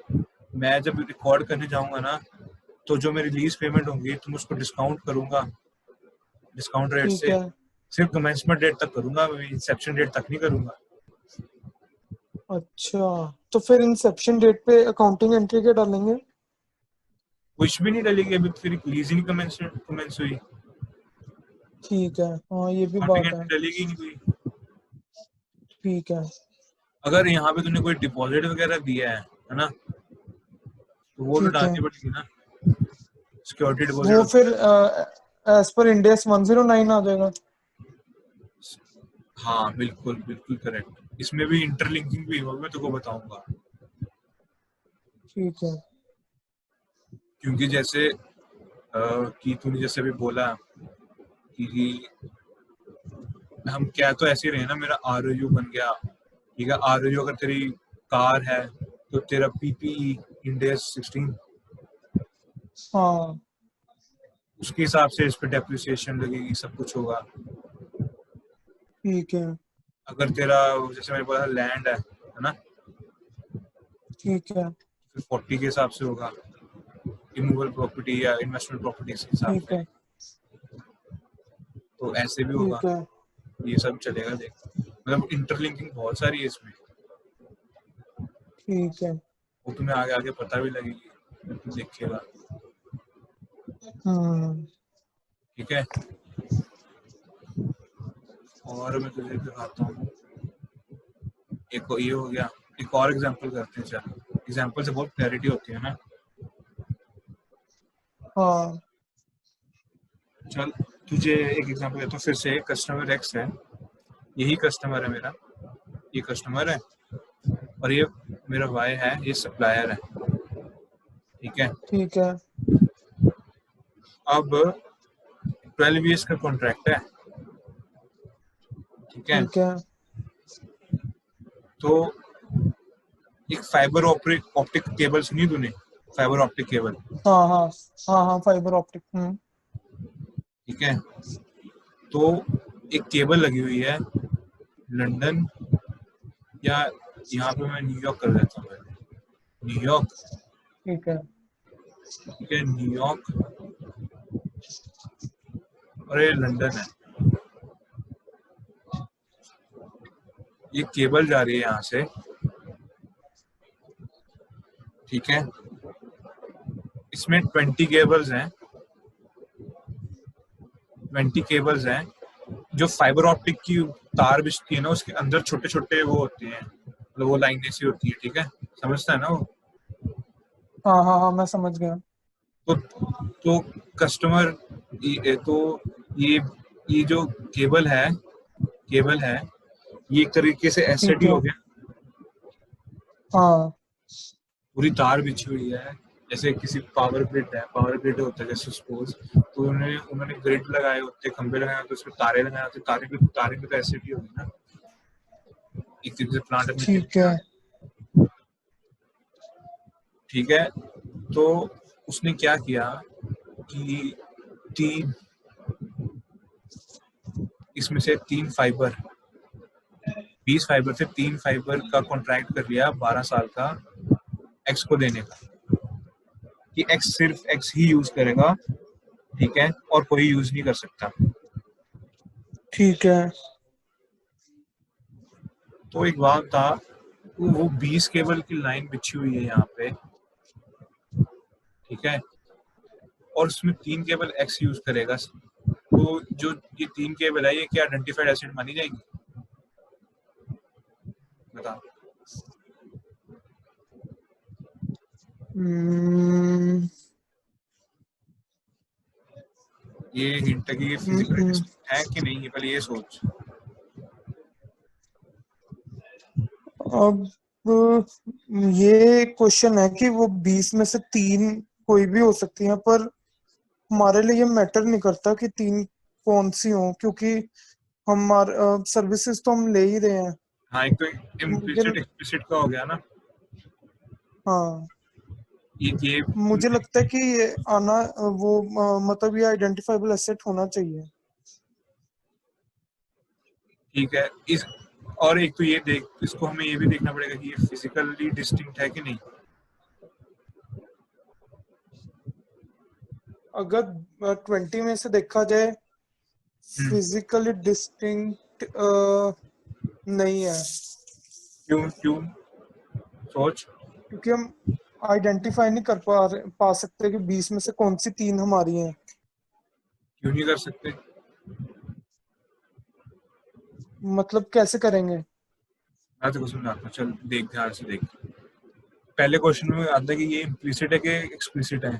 मैं जब रिकॉर्ड करने जाऊंगा ना, तो जो मेरी लीज पेमेंट होंगी तो मैं उसको डिस्काउंट करूंगा, डिस्काउंट रेट ठीक से है। सिर्फ कमेंसमेंट डेट तक करूंगा, इंसेप्शन डेट तक नहीं करूंगा। अच्छा, तो फिर इंसेप्शन डेट पे अकाउंटिंग एंट्री क्या डालेंगे? कुछ भी नहीं डलेगी, अभी तो फिर लीज ही नहीं कमेंस हुई, ठीक है, हाँ ये भी अकाउंटिंग बात है। एंट्री डलेगी ही नहीं कोई। ठीक है, अगर यहाँ पे तूने कोई डिपॉजिट वगैरह दिया है ना, तो वो तो ठीक है। डालनी पड़ेगी ना, सिक्योरिटी डिपॉजिट वो होती फिर एज पर इंड एस 109 आ जाएगा। है। हाँ बिल्कुल बिल्कुल करेक्ट, इसमें भी इंटरलिंकिंग भी होगा, मैं तुमको बताऊंगा, ठीक है, क्योंकि जैसे कि तूने जैसे भी बोला कि हम क्या तो ऐसे ही रहे ना, मेरा आरओयू बन गया, ठीक है, आरओयू अगर तेरी कार है तो तेरा पीपीई इंडेक्स 16, हाँ, उसके हिसाब से इस पे डेप्रिसिएशन लगेगी, सब कुछ होगा। ठीक है, अगर तेरा जैसे मेरे पास लैंड है ना, ठीक है, फिर 40 के हिसाब से होगा, इमूवेबल प्रॉपर्टी या इन्वेस्टमेंट प्रॉपर्टी के हिसाब ठीक से। है, तो ऐसे भी होगा, ठीक है। ये सब चलेगा। देख मतलब इंटरलिंकिंग बहुत सारी है इसमें, ठीक है। वो तुम्हें आगे आगे पता भी लगेगी, तुम देखेगा। हम्म। ठीक है, और मैं तुझे दिखाता हूँ। एक ये हो गया, एक और एग्जांपल करते हैं। चल, एग्जांपल से बहुत क्लैरिटी होती है ना। हाँ। चल तुझे एक एग्जांपल देता हूँ फिर से। कस्टमर एक्स है, यही कस्टमर है मेरा, ये कस्टमर है, और ये मेरा वाई है, ये सप्लायर है। ठीक है, ठीक है। अब 12 ईयर्स का कॉन्ट्रैक्ट है। ठीक है, ठीक है। तो एक फाइबर ऑप्टिक केबल सुनी तूने? Fibre optic cable. हाँ हाँ हाँ हाँ, फाइबर ऑप्टिक। ठीक है, तो एक केबल लगी हुई है लंदन, या यहाँ पे मैं न्यूयॉर्क कर देता हूँ, न्यूयॉर्क। ठीक है। ठीक है, न्यूयॉर्क और ये लंदन है। ये केबल जा रही है यहाँ से। ठीक है, इसमें 20 केबल्स हैं, 20 केबल्स हैं। जो फाइबर ऑप्टिक की तार बिछती है ना, उसके अंदर छोटे छोटे वो होते हैं, मतलब वो लाइनें सी होती है। ठीक है, समझता है ना वो? हाँ हाँ हाँ, मैं समझ गया। तो कस्टमर, तो ये ये जो केबल है, ये एक तरीके से एसेट ठीक ही है। हो गया। हाँ। पूरी तार बिछी हुई है, जैसे किसी पावर ग्रिड है, पावर ग्रिड होता है जैसे सपोज, तो उन्होंने ग्रिड लगाए होते, खंबे लगाए होते, उसमें तारे लगाए होते, तारे भी तो एसेट ही होगी ना, एक तरीके से प्लांट में ठीक है। ठीक है, तो उसने क्या किया कि तीन इसमें से 3 फाइबर, 20 फाइबर से 3 फाइबर का कॉन्ट्रैक्ट कर लिया 12 साल का एक्स को देने का, कि एक्स सिर्फ एक्स ही यूज करेगा। ठीक है, और कोई यूज नहीं कर सकता। ठीक है। तो एक बात था, वो 20 केबल की लाइन बिछी हुई है यहाँ पे। ठीक है, और उसमें 3 केबल एक्स यूज करेगा। तो जो ये 3 केबल है, ये क्या आइडेंटिफाइड एसेट मानी जाएगी? बताओ। हम्म, ये हिंट है कि ये फिजिकली डिस्टिंक्ट है कि नहीं, ये पहले ये सोच। अब ये क्वेश्चन है कि वो 20 में से 3 कोई भी हो सकती है, पर हमारे लिए ये मैटर नहीं करता कि 3 कौन सी हो, क्योंकि हमारे सर्विसेज तो हम ले ही रहे हैं। हाँ, एक तो मुझे इम्प्लिसिट एक्सप्लिसिट का हो गया ना। हाँ, ये मुझे लगता है कि ये आना वो मतलब ये आइडेंटिफाइबल एसेट होना चाहिए। ठीक है, इस और एक तो ये देख, इसको हमें ये भी देखना पड़ेगा कि ये फिजिकली डिस्टिंक्ट है कि नहीं। अगर 20 में से देखा जाए, फिजिकली डिस्टिंक्ट नहीं है, क्यों क्यों? सोच। क्योंकि हम आइडेंटिफाई नहीं कर पा सकते कि 20 में से कौन सी 3 हमारी हैं। क्यों नहीं कर सकते? मतलब कैसे करेंगे? मैं तेको समझाता हूँ, चल देख ध्यान से देख। पहले क्वेश्चन में आता है कि ये इम्प्लिसिट है कि एक्सप्लिसिट है,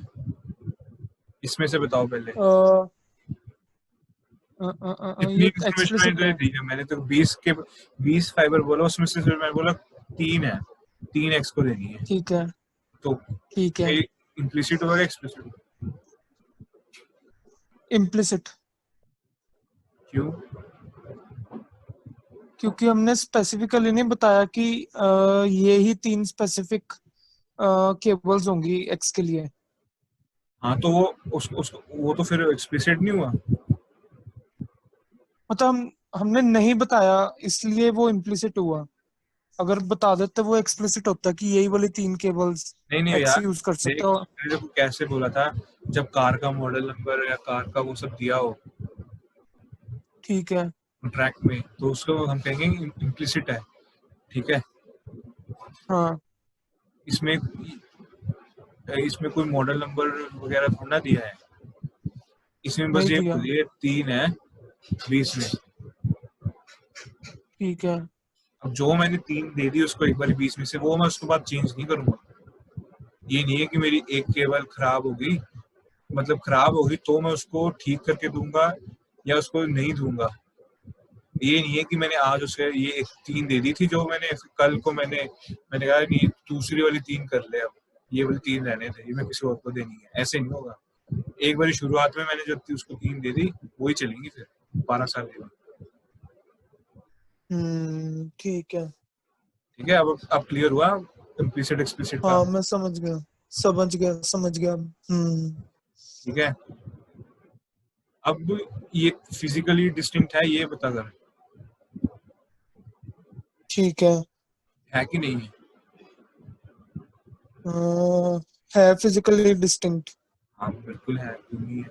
इसमें से बताओ पहले। इतनी ये इन्फॉर्मेशन मैंने एक्सप्लिसिट तुझे है। दी है। मैंने तो 20 फाइबर बोला, उसमें से सिर्फ मैं बोला 3 है, 3 एक्स को देनी है। ठीक है। तो ठीक है। ये इम्प्लिसिट होगा एक्सप्लिसिट? इम्प्लिसिट, क्यों? क्योंकि हमने स्पेसिफिकली नहीं बताया कि ये ही 3 स्पेसिफिक केबल्स होंगी एक्स के लिए। हाँ, तो वो तो फिर एक्सप्लिसिट नहीं हुआ। मतलब हमने नहीं बताया, इसलिए वो इम्प्लिसिट हुआ। अगर बता देते वो एक्सप्लिसिट होता कि यही वाली 3 केबल्स नहीं नहीं एक्स यार, यूज कर सकते देख हो। मैंने देखो कैसे बोला था, जब कार का मॉडल नंबर या कार का वो सब दिया हो, ठीक है। कॉन्ट्रैक्ट में, तो उसको हम कहेंगे इम्प्लिसिट है, ठीक है। हाँ इसमें इसमें कोई मॉडल नंबर वगैरह थोड़ा ना दिया है, इसमें बस नहीं ये दिया। बोलिए 3 है 20 में। ठीक है। अब जो मैंने 3 दे दी उसको एक बार 20 में से, वो मैं उसके बाद चेंज नहीं करूंगा। ये नहीं है कि मेरी एक केबल खराब होगी, मतलब खराब होगी तो मैं उसको ठीक करके दूंगा या उसको नहीं दूंगा। ये नहीं है कि मैंने आज उसे ये 3 दे दी थी जो मैंने कल को मैंने कहा नहीं दूसरी वाली 3 कर ले, अब ये वाली 3 रहने थे, ये मैं किसी और को देनी है, ऐसे नहीं होगा। एक बार शुरुआत में मैंने जब उसको 3 दे दी वही चलेंगी फिर 12 साल के बाद। ठीक है। ठीक है, अब क्लियर हुआ इम्प्लिसिट एक्सप्लिसिट का। हाँ मैं समझ गया, समझ गया, समझ गया। ठीक है, अब ये फिजिकली डिस्टिंक्ट है ये बता कर, ठीक है कि नहीं है? है फिजिकली डिस्टिंक्ट। हाँ बिल्कुल है, क्यों नहीं है?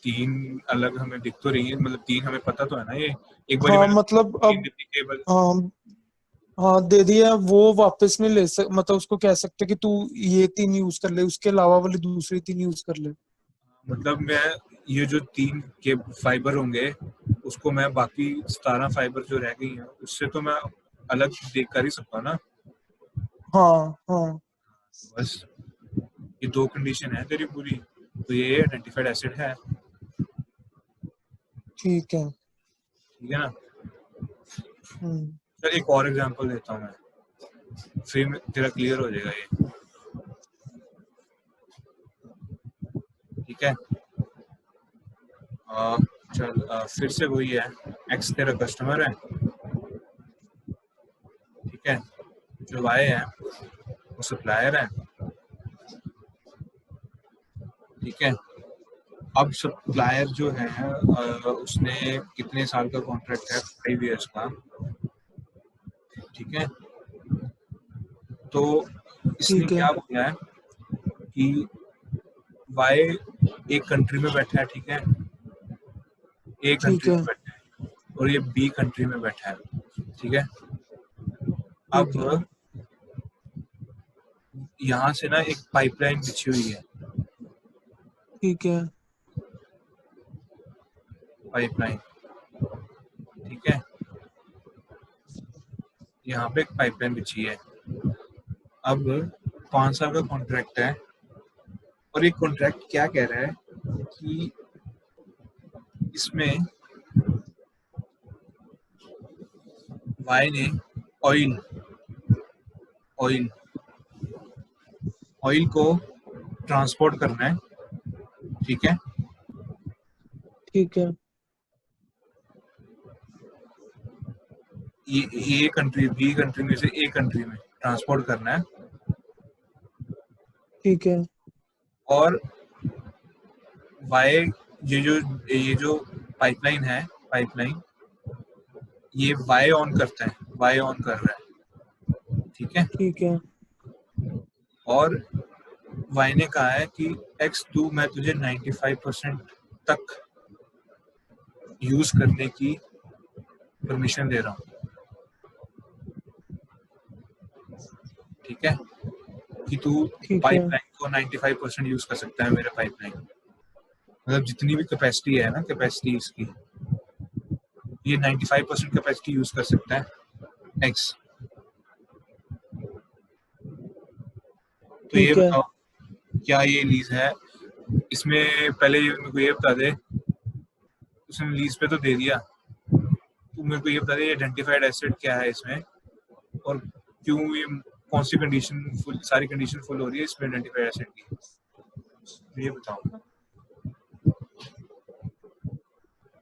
3 अलग हमें दिख तो रही है, मतलब 3 हमें पता तो है ना। ये एक बार हाँ मैंने मतलब 3 अब, दी थी केबल, हाँ हाँ दे दिया, वो वापस नहीं ले सक, मतलब उसको कह सकते कि तू ये 3 यूज कर ले, उसके अलावा वाली दूसरी 3 यूज कर ले। मतलब मैं ये जो 3 के फाइबर होंगे उसको मैं बाकी 17 फाइबर जो रह गई हैं उससे तो मैं अलग देख कर ही सकता हूँ ना। हाँ हाँ बस ये 2 कंडीशन है तेरी पूरी, तो ये आइडेंटिफाइड एसिड है। ठीक है। ठीक है ना। हम्म चल एक और एग्जांपल देता हूँ मैं, फिर तेरा क्लियर हो जाएगा ये। ठीक है, चल फिर से वही है, एक्स तेरा कस्टमर है, ठीक है, जो वाई है वो सप्लायर है, ठीक है। अब सप्लायर जो है उसने कितने साल का कॉन्ट्रैक्ट है, 5 इयर्स का, ठीक है। तो इसने ठीक है। क्या बोला है कि वाई एक कंट्री में बैठा है, ठीक है, एक ठीक कंट्री है। में बैठा है और ये बी कंट्री में बैठा है, ठीक है। ठीक है। अब यहाँ से ना एक पाइपलाइन बिछी हुई है, ठीक है। पाइपलाइन, ठीक है, यहाँ पे एक पाइपलाइन बिछी है। अब 5 साल का कॉन्ट्रैक्ट है और ये कॉन्ट्रैक्ट क्या कह रहा है कि इसमें वाई ने ऑयल ऑयल ऑयल को ट्रांसपोर्ट करना है, ठीक है। ठीक है। ये कंट्री बी कंट्री में से ए कंट्री में ट्रांसपोर्ट करना है, ठीक है। और वाई ये जो पाइपलाइन है, पाइपलाइन ये वाई ऑन करता है, वाई ऑन कर रहा है, ठीक है। ठीक है। और वाई ने कहा है कि एक्स तू मैं तुझे 95% तक यूज करने की परमिशन दे रहा हूँ, ठीक है, कि तू ठीक है। पाइपलाइन को 95% यूज कर सकता है मेरे पाइपलाइन, मतलब जितनी भी कैपेसिटी है ना, कैपेसिटी इसकी ये 95% कैपेसिटी यूज कर सकता है एक्स। तो ये ठीक है। बताओ क्या ये लीज है? इसमें पहले ये मेरे को ये बता दे, उसने लीज पे तो दे दिया, तू मेरे को ये बता दे आइडेंटिफाइड एसेट क्या है इसमें, और क्यों ये कौन सी कंडीशन फुल, सारी कंडीशन फुल हो रही है इसमें आइडेंटिफाइड एसेट की, तो ये बताओ।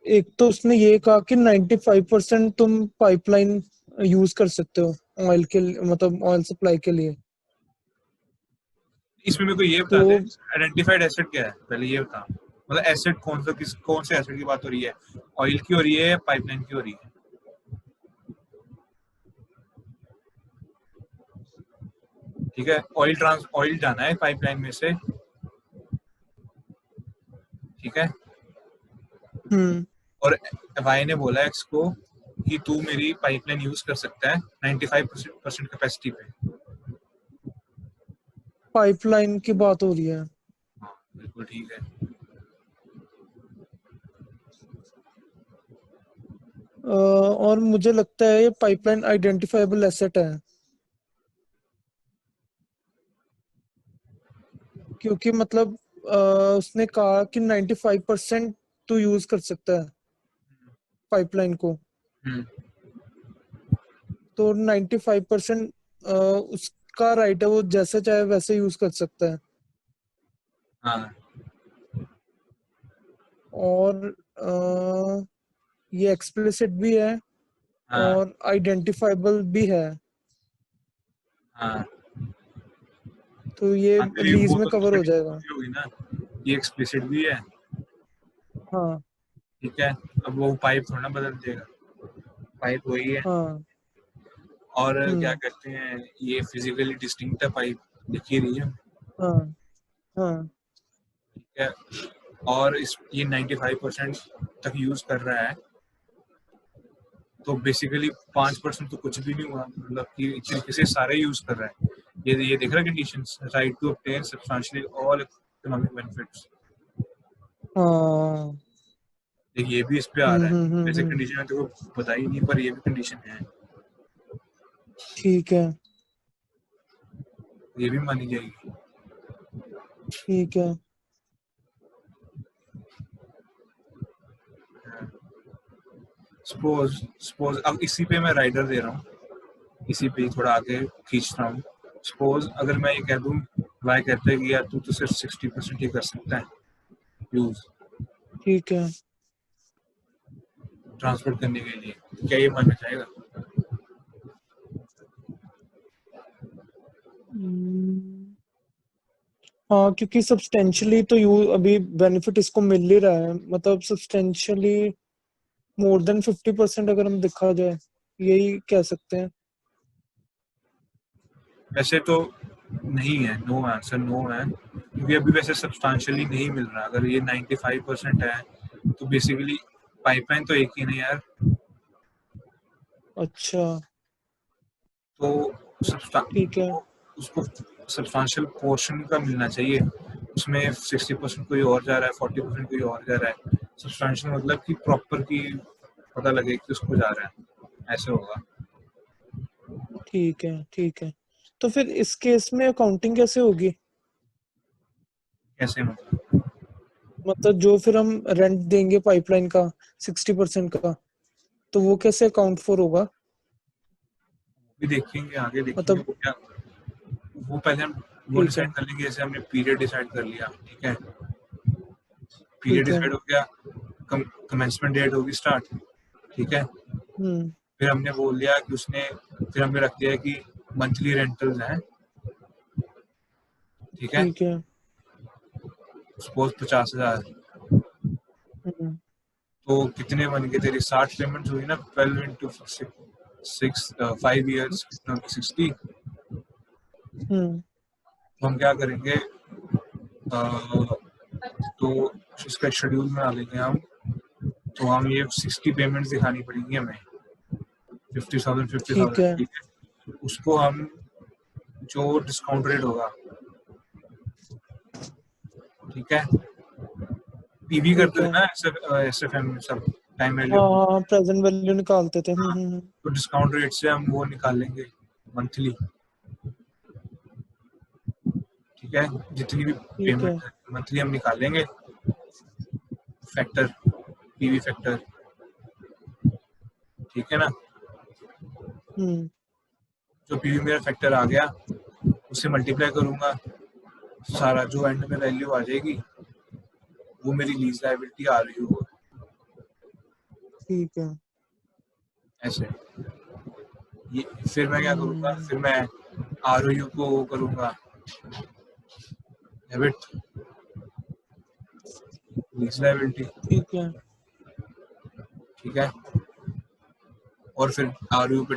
एक तो उसने ये कहा कि 95% तुम पाइपलाइन यूज कर सकते हो ऑयल के मतलब ऑयल सप्लाई के लिए। इसमें मेरे को ये बता तो दे आइडेंटिफाइड एसेट क्या है, पहले ये बता, मतलब एसेट कौन से एसेट की बात हो रही है, ऑयल की हो रही है या पाइपलाइन की हो रही है? ठीक है, ऑयल जाना है पाइपलाइन में से, ठीक है, हम्म और वाई ने बोला एक्स को कि तू मेरी पाइपलाइन यूज कर सकता है 95% कैपेसिटी पे। पाइपलाइन की बात हो रही है। हाँ बिल्कुल ठीक है। और मुझे लगता है ये पाइपलाइन आइडेंटिफाइबल एसेट है, क्योंकि मतलब उसने कहा कि 95% तू यूज कर सकता है पाइपलाइन को, हम्म, तो 95% उसका राइट है, वो जैसे चाहे वैसे यूज कर सकता है। हाँ और ये एक्सप्लिसिट भी है हाँ और आइडेंटिफाइबल भी है, हाँ तो ये हाँ, तो ये लीज वो में तो कवर हो कंडीशन जाएगा। पूरी होगी ना, ये एक्सप्लिसिट भी है। हाँ ठीक है, अब वो पाइप थोड़ा ना बदल देगा, पाइप वही है। हाँ। और क्या हम्म। कहते हैं, ये फिजिकली डिस्टिंक्ट है पाइप, दिख ही रही है। हाँ हाँ। ठीक है, और इस ये 95% तक यूज कर रहा है, तो बेसिकली 5% तो कुछ भी नहीं हुआ, मतलब कि एक तरीके से सारे यूज कर रहा है। ये देख रहा है conditions, right to obtain substantially all economic benefits, हाँ। ये भी इस पे आ रहा है। वैसे हम्म। कंडीशन तो पता ही नहीं, पर ये भी कंडीशन है, ठीक है ये भी मानी जाएगी। ठीक है। सपोज सपोज अब इसी पे मैं राइडर दे रहा हूँ, इसी पे ही थोड़ा आगे खींच रहा हूँ। सपोज अगर मैं ये कह दूँ, वाई कहते हैं कि यार तू तो सिर्फ 60% ही कर सकता है यूज ठीक है। ट्रांसपोर्ट करने के लिए, तो क्या ये माना जाएगा? हम्म, हाँ, क्योंकि सब्सटेंशियली तो यू अभी बेनिफिट इसको मिल ही रहा है, मतलब सब्सटेंशियली मोर देन 50% अगर हम देखा जाए, यही कह सकते हैं। वैसे तो नहीं है, नो आंसर, नो है, क्योंकि अभी वैसे सब्सटेंशियली नहीं मिल रहा। अगर ये 95% है तो बेसिकली पाइपलाइन तो एक ही नहीं यार, अच्छा तो ठीक है उसको सब्सटेंशियल पोर्शन का मिलना चाहिए। उसमें 60% कोई और जा रहा है, 40% कोई और जा रहा है। सब्सटेंशियल मतलब कि प्रॉपर की पता लगे कि उसको जा रहा है, ऐसे होगा। ठीक है। ठीक है, तो फिर इस केस में अकाउंटिंग कैसे होगी? कैसे मतलब? मतलब जो फिर हम रेंट देंगे पाइपलाइन का 60% का, तो वो कैसे अकाउंट फॉर होगा? भी देखेंगे, आगे देखेंगे मतलब वो क्या, वो पहले हम वो ठीक डिसाइड है कर लेंगे। जैसे हमने पीरियड डिसाइड कर लिया, ठीक है, पीरियड ठीक है। डिसाइड हो गया, कमेंसमेंट डेट होगी स्टार्ट, ठीक है। हम्म। फिर हमने बोल दिया कि उसने, फिर हमने रख दिया कि मंथली रेंटल्स हैं, ठीक है, ठीक है। सपोज 50,000, हम्म। तो कितने बन गए तेरी? 60 पेमेंट्स हुई ना, 12 इंटू 6 5 ईयर्स, कितना 60। हम्म। तो हम क्या करेंगे, तो इसका शेड्यूल बना लेंगे हम। तो हम ये 60 पेमेंट्स दिखानी पड़ेगी हमें, 50,000 ठीक 50,000, है। ठीक है। उसको हम, जो डिस्काउंट रेट होगा, ठीक है, पीवी ठीक करते थे है। ना एसएफएम में सब, टाइम वैल्यू, हाँ हाँ, प्रेजेंट वैल्यू निकालते थे। तो डिस्काउंट रेट से हम वो निकाल लेंगे मंथली, ठीक है, जितनी भी ठीक है। पेमेंट है मंथली हम निकाल लेंगे, फैक्टर, पीवी फैक्टर, ठीक है ना। हम्म। जो पीवी मेरा फैक्टर आ गया, उससे मल्टीप्लाई करूंगा, सारा जो एंड में वैल्यू आ जाएगी वो मेरी लीज लायबिलिटी आ रही होगी, ठीक है। ऐसे। ये फिर मैं क्या करूंगा, हम्म। फिर मैं आरओयू को वो करूंगा, डेबिट लीज लायबिलिटी, ठीक है। ठीक है, और फिर आरओयू पे